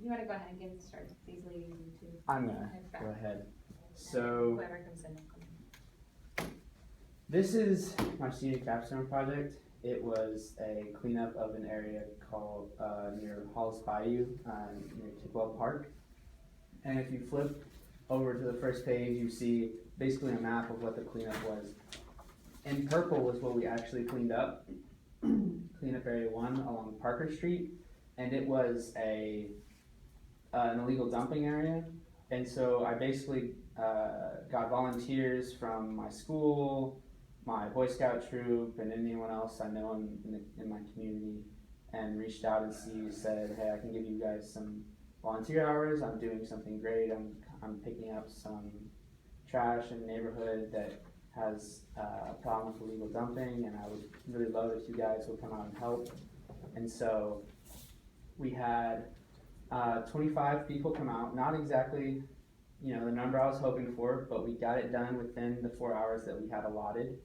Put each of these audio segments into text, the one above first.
You want to go ahead and get started, these ladies and two. I'm gonna go ahead. So Whoever comes in will come in. this is my senior capstone project. It was a cleanup of an area called near Halls Bayou, near Tidwell Park. And if you flip over to the first page, you see basically a map of what the cleanup was. In purple was what we actually cleaned up. Cleanup Area 1 along Parker Street, and it was an illegal dumping area. And so I basically got volunteers from my school, my Boy Scout troop, and anyone else I know in my community, and reached out and said, hey, I can give you guys some volunteer hours. I'm doing something great. I'm picking up some trash in the neighborhood that has a problem with illegal dumping, and I would really love if you guys would come out and help. And so we had 25 people come out, not exactly the number I was hoping for, but we got it done within the 4 hours that we had allotted.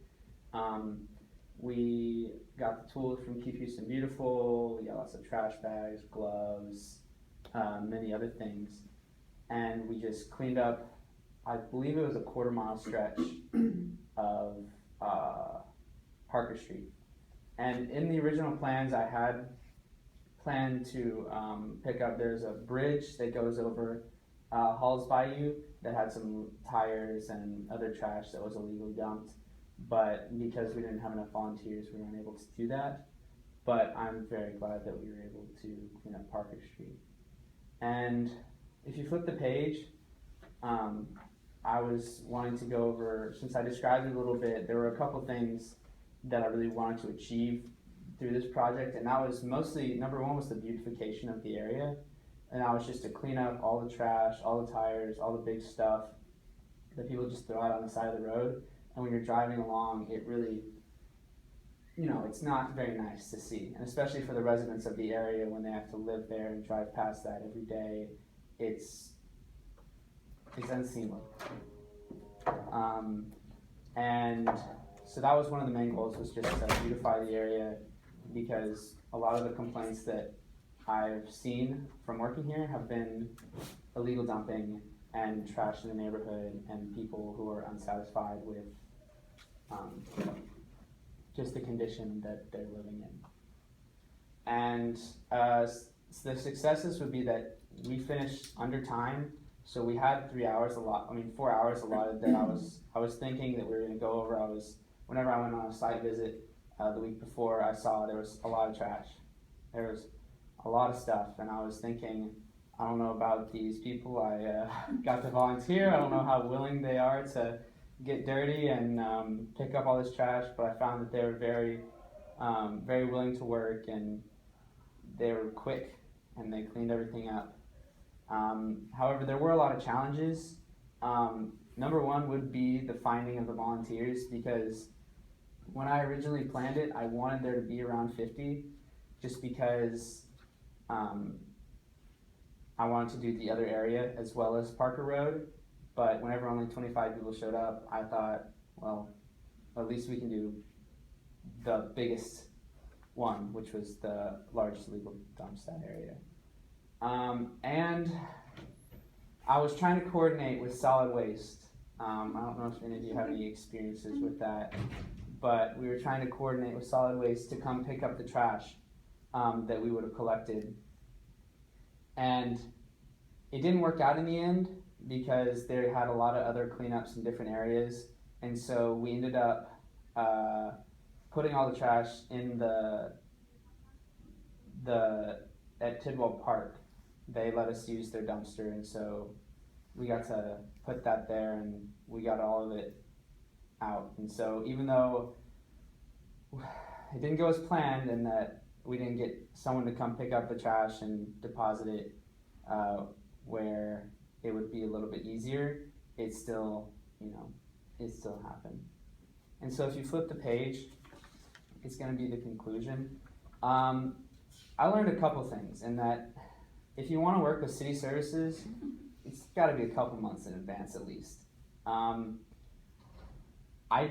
We got the tools from Keep Houston Beautiful, we got lots of trash bags, gloves, many other things, and we just cleaned up, I believe it was a quarter-mile stretch of Parker Street. And in the original plans, I had planned to pick up, there's a bridge that goes over Halls Bayou that had some tires and other trash that was illegally dumped. But because we didn't have enough volunteers, we weren't able to do that. But I'm very glad that we were able to clean up Parker Street. And if you flip the page, I was wanting to go over, since I described it a little bit, there were a couple things that I really wanted to achieve through this project, and that was mostly, number one was the beautification of the area, and that was just to clean up all the trash, all the tires, all the big stuff that people just throw out on the side of the road, and when you're driving along, it really, it's not very nice to see, and especially for the residents of the area when they have to live there and drive past that every day, it's unseemly. And so that was one of the main goals, was just to beautify the area, because a lot of the complaints that I've seen from working here have been illegal dumping and trash in the neighborhood and people who are unsatisfied with just the condition that they're living in. And the successes would be that we finished under time. So we had 4 hours allotted that I was thinking that we were gonna go over. Whenever I went on a site visit the week before, I saw there was a lot of trash. There was a lot of stuff, and I was thinking, I don't know about these people. I got to volunteer. I don't know how willing they are to get dirty and pick up all this trash, but I found that they were very, very willing to work, and they were quick, and they cleaned everything up. However, there were a lot of challenges. Number one would be the finding of the volunteers, because when I originally planned it, I wanted there to be around 50, just because I wanted to do the other area as well as Parker Road. But whenever only 25 people showed up, I thought, well, at least we can do the biggest one, which was the largest illegal dumpster area. And I was trying to coordinate with solid waste. I don't know if any of you have any experiences with that, but we were trying to coordinate with solid waste to come pick up the trash that we would have collected. And it didn't work out in the end, because they had a lot of other cleanups in different areas, and so we ended up putting all the trash in at Tidwell Park. They let us use their dumpster, and so we got to put that there, and we got all of it out. And so even though it didn't go as planned, and that we didn't get someone to come pick up the trash and deposit it where it would be a little bit easier, it still happened. And so if you flip the page, it's going to be the conclusion. I learned a couple things, in that if you want to work with city services, it's got to be a couple months in advance at least. I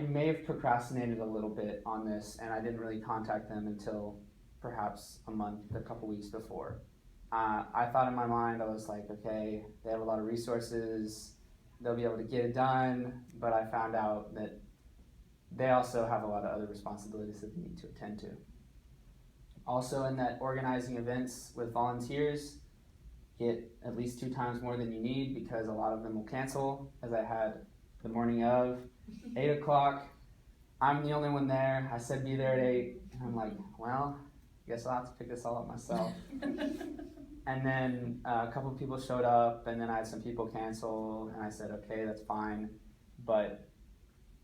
may have procrastinated a little bit on this, and I didn't really contact them until perhaps a couple weeks before. I thought in my mind, I was like, okay, they have a lot of resources, they'll be able to get it done, but I found out that they also have a lot of other responsibilities that they need to attend to. Also, in that organizing events with volunteers, get at least 2 times more than you need because a lot of them will cancel, as I had the morning of 8 o'clock. I'm the only one there. I said be there at 8, and I'm like, well, I guess I'll have to pick this all up myself. And then a couple of people showed up, and then I had some people cancel, and I said, okay, that's fine, but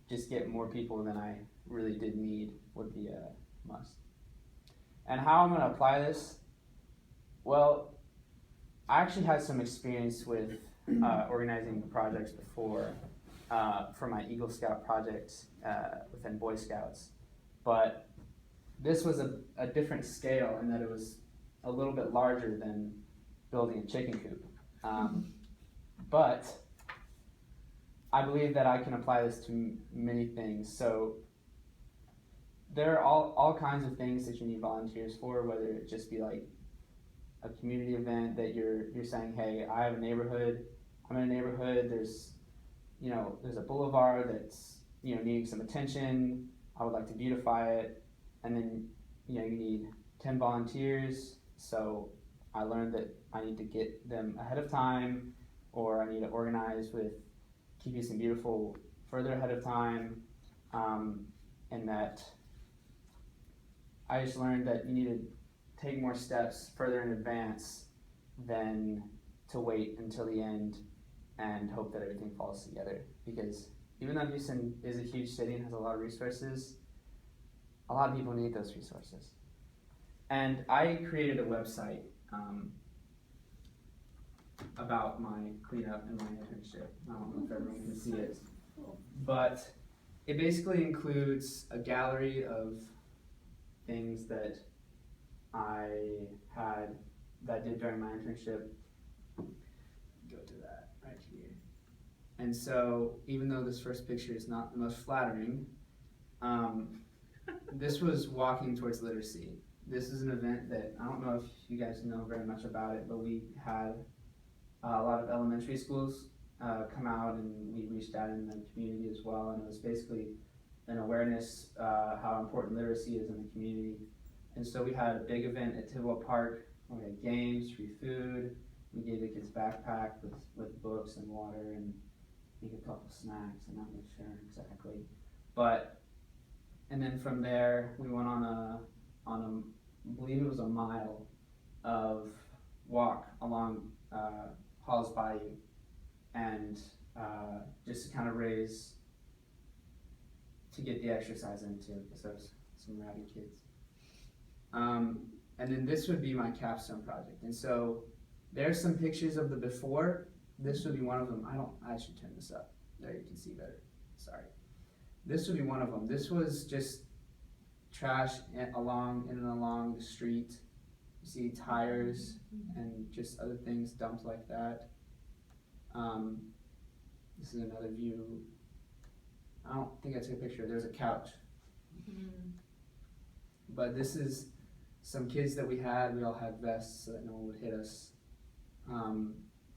just get more people than I really did need would be a must. And how I'm going to apply this? Well, I actually had some experience with organizing projects before for my Eagle Scout project within Boy Scouts, but this was a different scale in that it was a little bit larger than building a chicken coop. But I believe that I can apply this to many things. So there are all kinds of things that you need volunteers for, whether it just be like a community event that you're saying, hey, I have a neighborhood, I'm in a neighborhood, there's a boulevard that's needing some attention, I would like to beautify it, and then you need 10 volunteers, so I learned that I need to get them ahead of time, or I need to organize with Keep Houston Beautiful further ahead of time, and that I just learned that you need to take more steps further in advance than to wait until the end and hope that everything falls together. Because even though Houston is a huge city and has a lot of resources, a lot of people need those resources. And I created a website about my cleanup and my internship. I don't know if everyone can see it, but it basically includes a gallery of things that I did during my internship. Go to that right here. And so, even though this first picture is not the most flattering, this was walking towards literacy. This is an event that I don't know if you guys know very much about it, but we had a lot of elementary schools come out, and we reached out in the community as well. And it was basically an awareness how important literacy is in the community. And so we had a big event at Tidwell Park. We had games, free food. We gave the kids backpack with books and water, and I think a couple snacks. I'm not really sure exactly, and then from there we went on a I believe it was a mile of walk along Halls Bayou, and just to kind of to get the exercise into, because there was some rowdy kids. And then this would be my capstone project. And so there's some pictures of the before. This would be one of them. I should turn this up. There you can see better. Sorry. This would be one of them. This was just trash in and along the street. You see tires and just other things dumped like that. This is another view. I don't think I took a picture. There's a couch. But this is some kids that we had. We all had vests so that no one would hit us.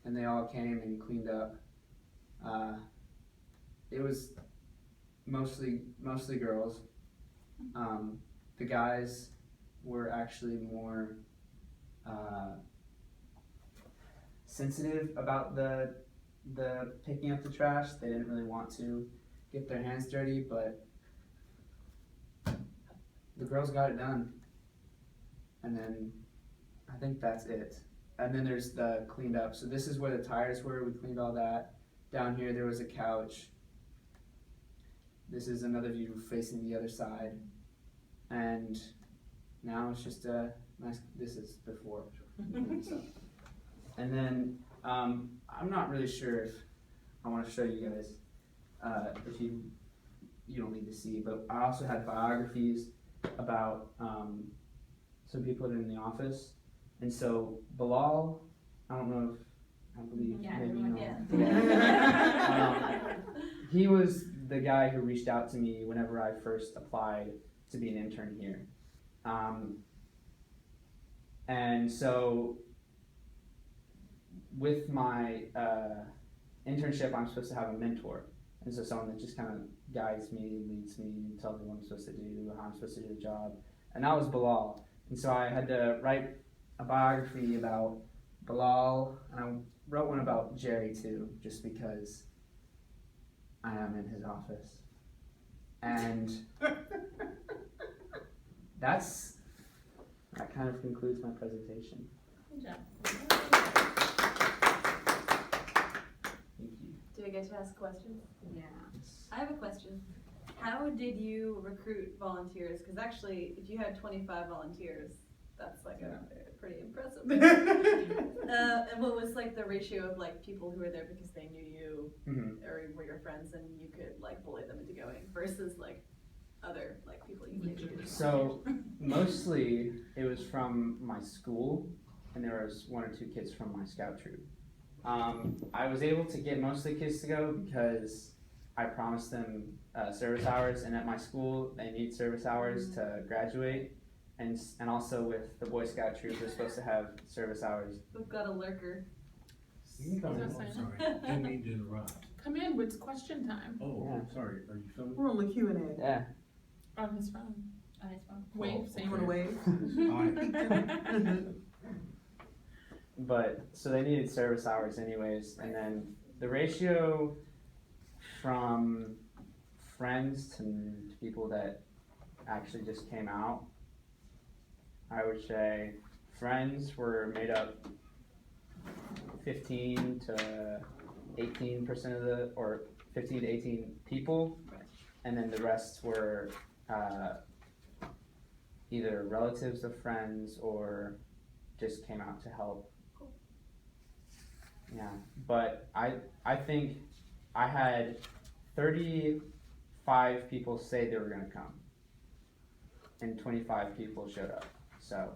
And they all came and cleaned up. It was mostly girls. The guys were actually more sensitive about the picking up the trash. They didn't really want to get their hands dirty, but the girls got it done. And then I think that's it. And then there's the cleaned up. So this is where the tires were. We cleaned all that. Down here there was a couch. This is another view facing the other side. And now it's just a nice, this is before. And then I'm not really sure if I want to show you guys, if you don't need to see, but I also had biographies about some people in the office. And so Bilal, I believe maybe you know. He was the guy who reached out to me whenever I first applied to be an intern here. And so with my internship, I'm supposed to have a mentor, and so someone that just kind of guides me, leads me, tells me what I'm supposed to do, how I'm supposed to do the job, and that was Bilal. And so I had to write a biography about Bilal, and I wrote one about Jerry too, just because I am in his office, and that kind of concludes my presentation. Good job. Thank you. Do I get to ask questions? Yeah. I have a question. How did you recruit volunteers? Because actually, if you had 25 volunteers, that's like pretty impressive. And what was like the ratio of like people who were there because they knew you Mm-hmm. or were your friends and you could like bully them into going versus like other like people you maybe didn't? So mostly it was from my school, and there was 1 or 2 kids from my scout troop. I was able to get most of the kids to go because I promised them service hours, and at my school they need service hours to graduate, and also with the Boy Scout troop they're supposed to have service hours. We've got a lurker. You can come in. Sorry. Sorry, didn't mean to interrupt. Come in, it's question time. Oh, Yeah. sorry, are you filming? We're on the Q&A. Yeah. On his phone. On his phone. Wave, Oh, say You wanna wave? Hi. But so they needed service hours anyways, and then the ratio from friends to people that actually just came out, I would say friends were made up 15 to 18% of the, or 15 to 18 people, and then the rest were either relatives of friends or just came out to help. Yeah, but I think I had 35 people say they were gonna come, and 25 people showed up, so.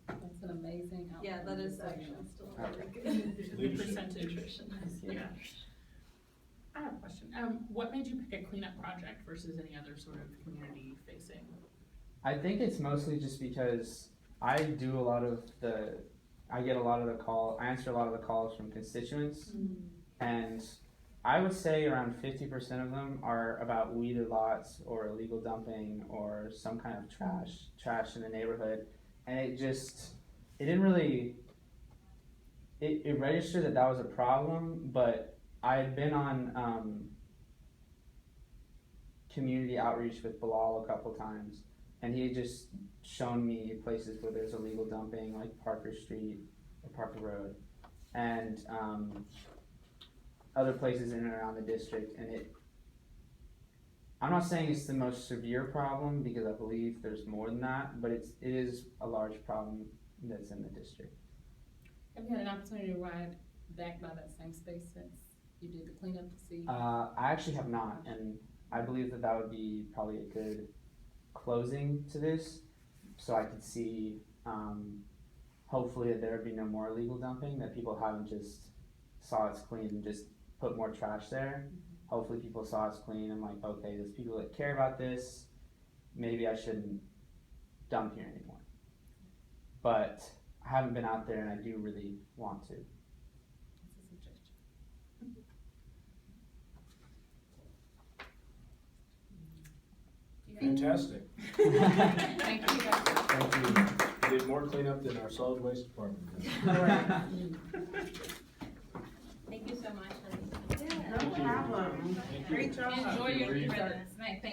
That's an amazing outcome. Yeah, that is actually still really Okay. good. Good percentage. Nutrition. Yeah. I have a question. What made you pick a cleanup project versus any other sort of community facing? I think it's mostly just because I do a lot of the, I get a lot of the call, I answer a lot of the calls from constituents, and I would say around 50% of them are about weeded lots or illegal dumping or some kind of trash in the neighborhood, and it didn't really, it registered that that was a problem, but I had been on community outreach with Bilal a couple times, and he had just shown me places where there's illegal dumping, like Parker Street or Parker Road, and other places in and around the district. And I'm not saying it's the most severe problem, because I believe there's more than that, but it is a large problem that's in the district. Have you had an opportunity to ride back by that same space since you did the cleanup to see? I actually have not, and I believe that would be probably a good closing to this, so I could see, hopefully that there would be no more illegal dumping, that people haven't just saw it's clean and just put more trash there. Hopefully people saw it's clean and like, okay, there's people that care about this, maybe I shouldn't dump here anymore. But I haven't been out there, and I do really want to. That's a suggestion. Fantastic. Thank you guys. Thank you. You did more cleanup than our solid waste department. Thank you so much, honey. No problem. Great job. Enjoy your Thank you. residence. Thank